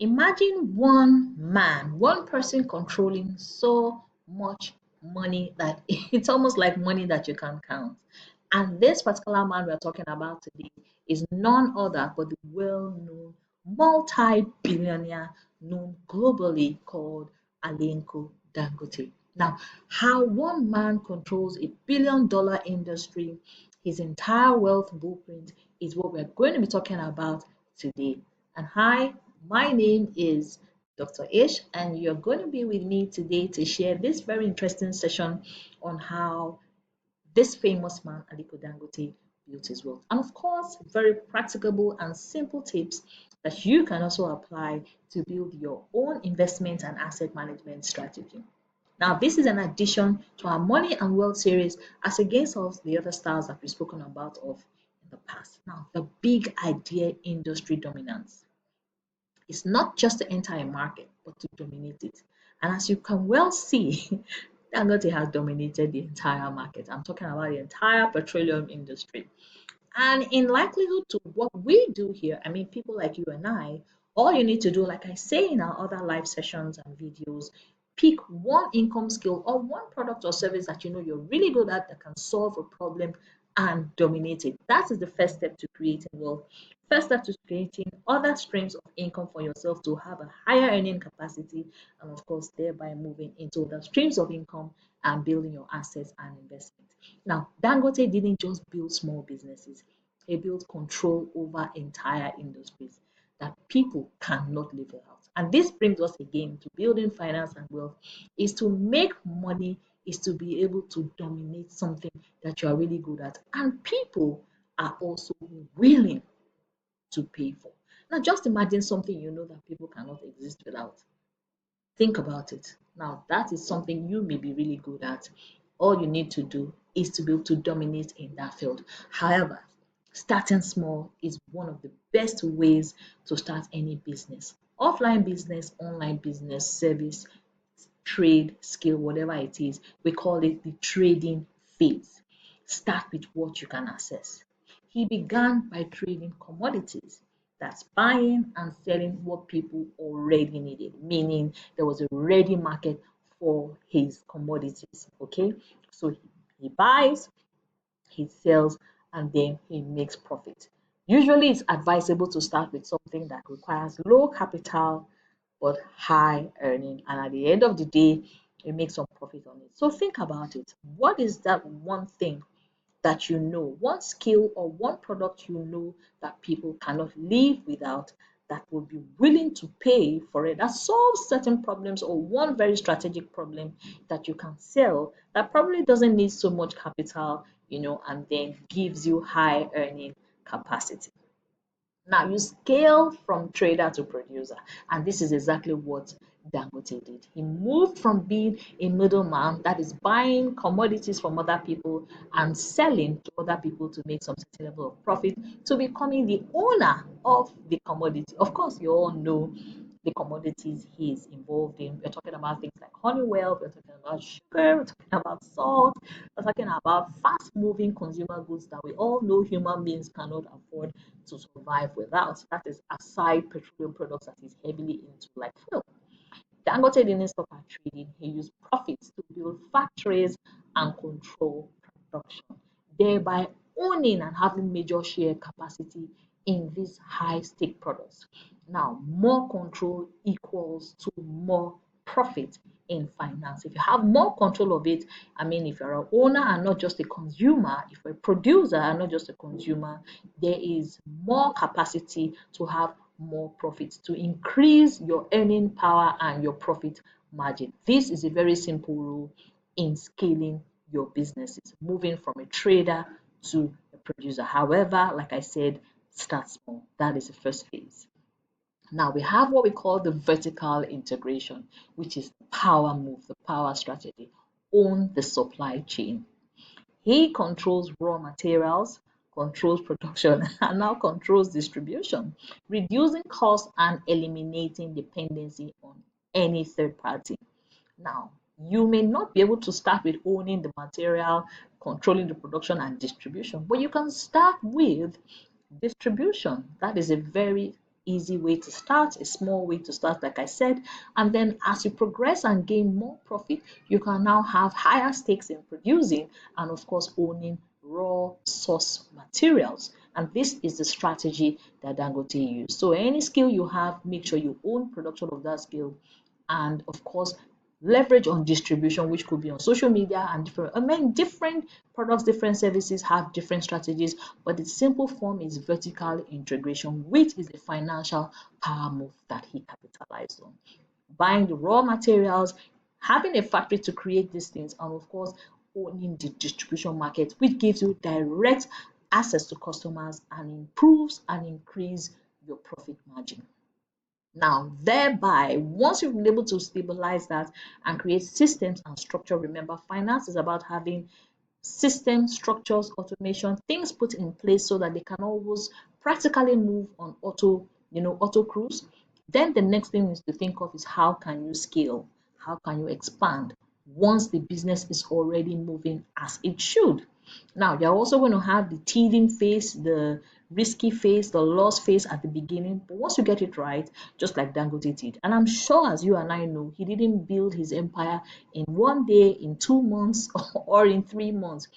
Imagine one man, one person controlling so much money that it's almost like money that you can't count. And this particular man we're talking about today is none other but the well-known multi-billionaire known globally called Aliko Dangote. Now, how one man controls a billion-dollar industry, his entire wealth blueprint is what we're going to be talking about today. And hi, my name is Dr. Ish, and you're going to be with me today to share this very interesting session on how this famous man, Aliko Dangote, built his wealth. And of course, very practicable and simple tips that you can also apply to build your own investment and asset management strategy. Now, this is an addition to our Money and Wealth series as against all the other styles that we've spoken about of in the past. Now, the big idea industry dominance. It's not just to enter a market, but to dominate it. And as you can well see, Dangote has dominated the entire market. I'm talking about the entire petroleum industry. And in likelihood to what we do here, I mean, people like you and I, all you need to do, like I say in our other live sessions and videos, pick one income skill or one product or service that you know you're really good at that can solve a problem and dominate it. That is the first step to creating wealth. First step to creating other streams of income for yourself to have a higher earning capacity and of course thereby moving into other streams of income and building your assets and investments. Now, Dangote didn't just build small businesses, he built control over entire industries that people cannot live without. And this brings us again to building finance and wealth is to make money, is to be able to dominate something that you are really good at. And people are also willing to pay for. Now, just imagine something you know that people cannot exist without. Think about it. Now, that is something you may be really good at. All you need to do is to be able to dominate in that field. However, starting small is one of the best ways to start any business. Offline business, online business, service, trade, skill, whatever it is, we call it the trading phase. Start with what you can access. He began by trading commodities. That's buying and selling what people already needed, meaning there was a ready market for his commodities. Okay, so he buys, he sells, and then he makes profit. Usually, it's advisable to start with something that requires low capital but high earning, and at the end of the day, you make some profit on it. So, think about it. What is that one thing that you know, one skill or one product you know that people cannot live without, that will be willing to pay for it, that solves certain problems or one very strategic problem that you can sell that probably doesn't need so much capital, and then gives you high earning capacity. Now you scale from trader to producer, and this is exactly what Dangote did. He moved from being a middleman, that is buying commodities from other people and selling to other people to make some certain level of profit, to becoming the owner of the commodity. Of course, you all know the commodities he is involved in. We're talking about things like Honeywell, we're talking about sugar, we're talking about salt, we're talking about fast moving consumer goods that we all know human beings cannot afford to survive without. That is aside petroleum products that is heavily into, like fuel. Dangote didn't stop at trading. He used profits to build factories and control production, thereby owning and having major share capacity in these high stake products. Now, more control equals to more profit in finance. If you have more control of it, I mean, if you're an owner and not just a consumer, if you're a producer and not just a consumer, there is more capacity to have more profits, to increase your earning power and your profit margin. This is a very simple rule in scaling your businesses, moving from a trader to a producer. However, like I said, start small. That is the first phase. Now we have what we call the vertical integration, which is the power move, the power strategy. Own the supply chain. He controls raw materials, controls production, and now controls distribution, reducing costs and eliminating dependency on any third party. Now, you may not be able to start with owning the material, controlling the production and distribution, but you can start with distribution. That is a very easy way to start, a small way to start, like I said. And then as you progress and gain more profit, you can now have higher stakes in producing and, of course, owning raw source materials. And this is the strategy that Dangote used. So any skill you have, make sure you own production of that skill. And of course, leverage on distribution, which could be on social media and different, I mean, different products, different services have different strategies, but the simple form is vertical integration, which is a financial power move that he capitalized on. Buying the raw materials, having a factory to create these things, and of course, owning the distribution market, which gives you direct access to customers and improves and increase your profit margin. Now, thereby, once you've been able to stabilize that and create systems and structure, remember, finance is about having system structures, automation, things put in place so that they can always practically move on auto cruise. Then the next thing is to think of is how can you scale? How can you expand once the business is already moving as it should? Now, you're also going to have the teething phase, the risky phase, the loss phase at the beginning. But once you get it right, just like Dangote did, and I'm sure as you and I know, he didn't build his empire in one day, in 2 months, or in 3 months.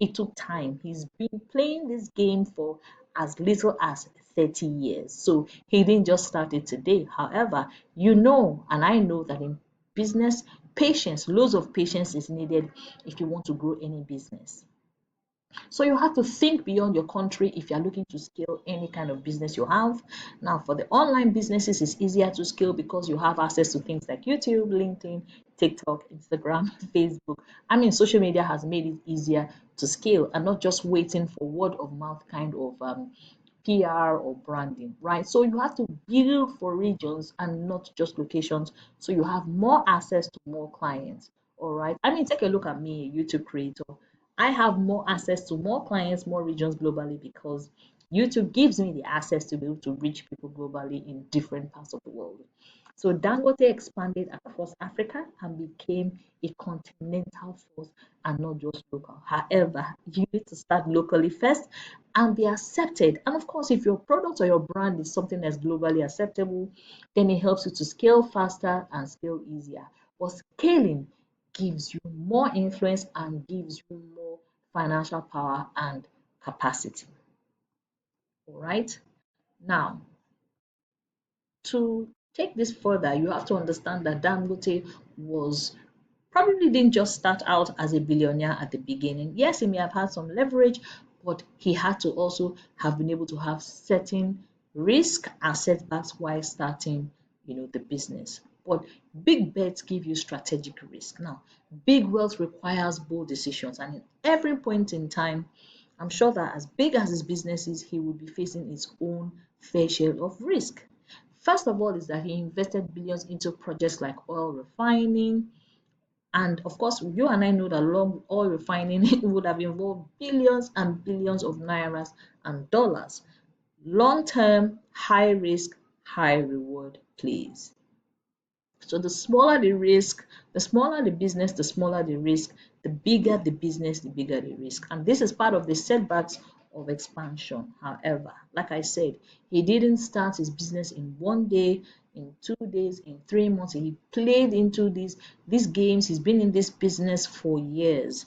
It took time. He's been playing this game for as little as 30 years. So he didn't just start it today. However, you know, and I know that in business, patience, loads of patience is needed if you want to grow any business. So you have to think beyond your country if you're looking to scale any kind of business you have. Now, for the online businesses, it's easier to scale because you have access to things like YouTube, LinkedIn, TikTok, Instagram, Facebook. I mean, social media has made it easier to scale and not just waiting for word of mouth kind of PR or branding, right? So you have to build for regions and not just locations. So you have more access to more clients. All right. I mean, take a look at me, a YouTube creator. I have more access to more clients, more regions globally because YouTube gives me the access to be able to reach people globally in different parts of the world. So Dangote expanded across Africa and became a continental force and not just local. However, you need to start locally first and be accepted. And of course, if your product or your brand is something that's globally acceptable, then it helps you to scale faster and scale easier. But scaling gives you more influence and gives you more financial power and capacity. All right. Now, to take this further, you have to understand that Dangote was probably didn't just start out as a billionaire at the beginning. Yes, he may have had some leverage, but he had to also have been able to have certain risk and setbacks while starting, the business. But big bets give you strategic risk. Now, big wealth requires bold decisions, and in every point in time, I'm sure that as big as his business is, he will be facing his own fair share of risk. First of all, is that he invested billions into projects like oil refining, and of course, you and I know that long oil refining would have involved billions and billions of nairas and dollars. Long term, high risk, high reward plays. So the smaller the risk, the smaller the business, the smaller the risk, the bigger the business, the bigger the risk. And this is part of the setbacks of expansion. However, like I said, he didn't start his business in one day, in 2 days, in 3 months. He played into these games. He's been in this business for years,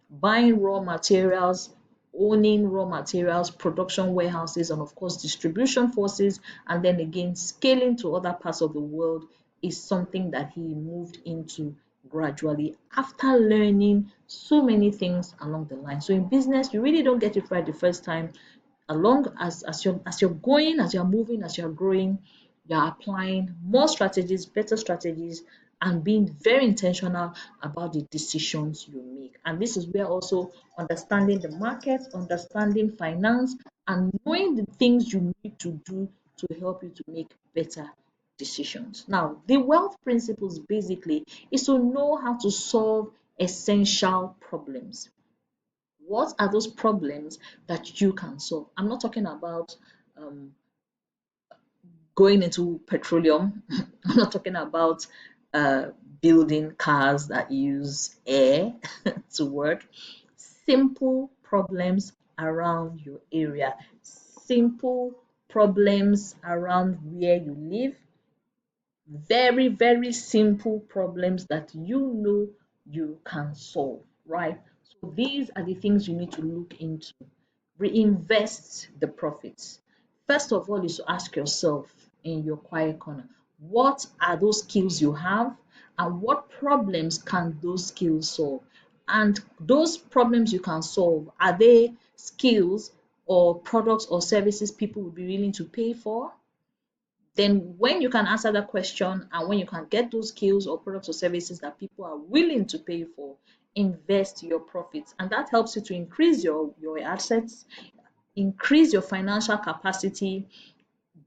buying raw materials, owning raw materials, production warehouses, and of course, distribution forces, and then again, scaling to other parts of the world is something that he moved into gradually after learning so many things along the line. So in business, you really don't get it right the first time. Along as you're going, as you're moving, as you're growing, you're applying more strategies, better strategies, and being very intentional about the decisions you make. And this is where also understanding the market, understanding finance, and knowing the things you need to do to help you to make better decisions. Now, the wealth principles basically is to know how to solve essential problems. What are those problems that you can solve? I'm not talking about um, going into petroleum. I'm not talking about uh, building cars that use air to work. Simple problems around your area. Simple problems around where you live, very, very simple problems that you know you can solve, right? So these are the things you need to look into. Reinvest the profits. First of all, is to ask yourself in your quiet corner, what are those skills you have and what problems can those skills solve? And those problems you can solve, are they skills or products or services people will be willing to pay for? Then when you can answer that question and when you can get those skills or products or services that people are willing to pay for, invest your profits. And that helps you to increase your assets, increase your financial capacity,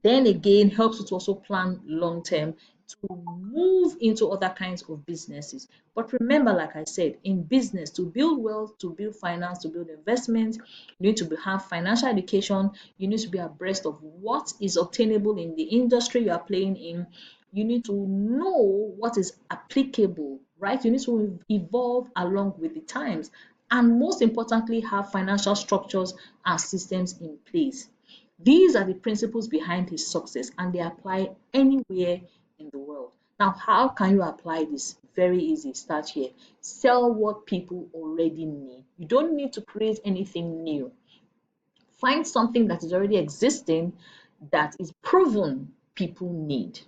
then again helps you to also plan long term to move into other kinds of businesses. But remember, like I said, in business, to build wealth, to build finance, to build investment, you need to have financial education. You need to be abreast of what is obtainable in the industry you are playing in. You need to know what is applicable, right? You need to evolve along with the times. And most importantly, have financial structures and systems in place. These are the principles behind his success, and they apply anywhere in the world. Now, how can you apply this? Very easy. Start here. Sell what people already need. You don't need to create anything new. Find something that is already existing that is proven people need.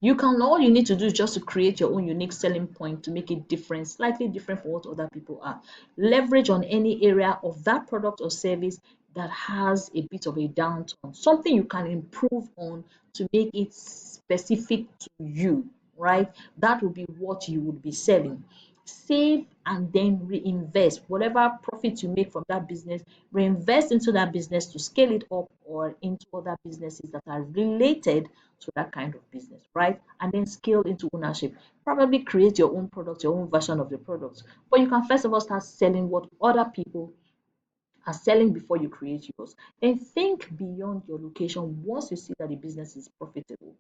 All you need to do is just to create your own unique selling point to make it different, slightly different from what other people are. Leverage on any area of that product or service that has a bit of a downturn, something you can improve on to make it specific to you, right? That would be what you would be selling. Save and then reinvest whatever profits you make from that business, reinvest into that business to scale it up or into other businesses that are related to that kind of business, right? And then scale into ownership. Probably create your own product, your own version of the product. But you can first of all start selling what other people are selling before you create yours. Then think beyond your location once you see that the business is profitable.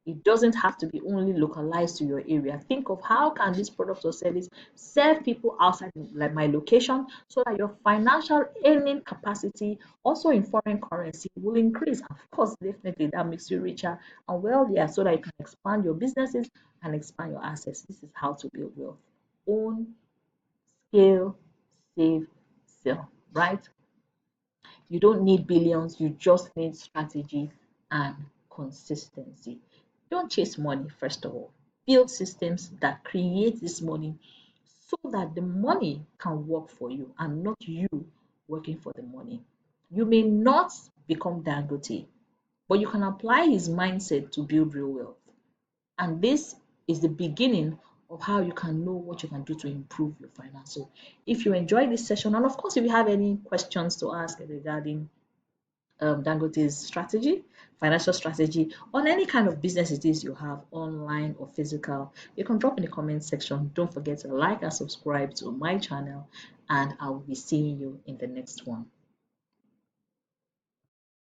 It doesn't have to be only localized to your area. Think of how can this product or service serve people outside like my location so that your financial earning capacity also in foreign currency will increase. Of course, definitely that makes you richer and wealthier so that you can expand your businesses and expand your assets. This is how to build wealth. Own, scale, save, sell, right? You don't need billions, you just need strategy and consistency. Don't chase money, first of all. Build systems that create this money so that the money can work for you and not you working for the money. You may not become Dangote, but you can apply his mindset to build real wealth. And this is the beginning of how you can know what you can do to improve your finance. So if you enjoyed this session, and of course, if you have any questions to ask regarding Dangote's strategy, financial strategy, on any kind of business it is you have, online or physical, you can drop in the comment section. Don't forget to like and subscribe to my channel, and I will be seeing you in the next one.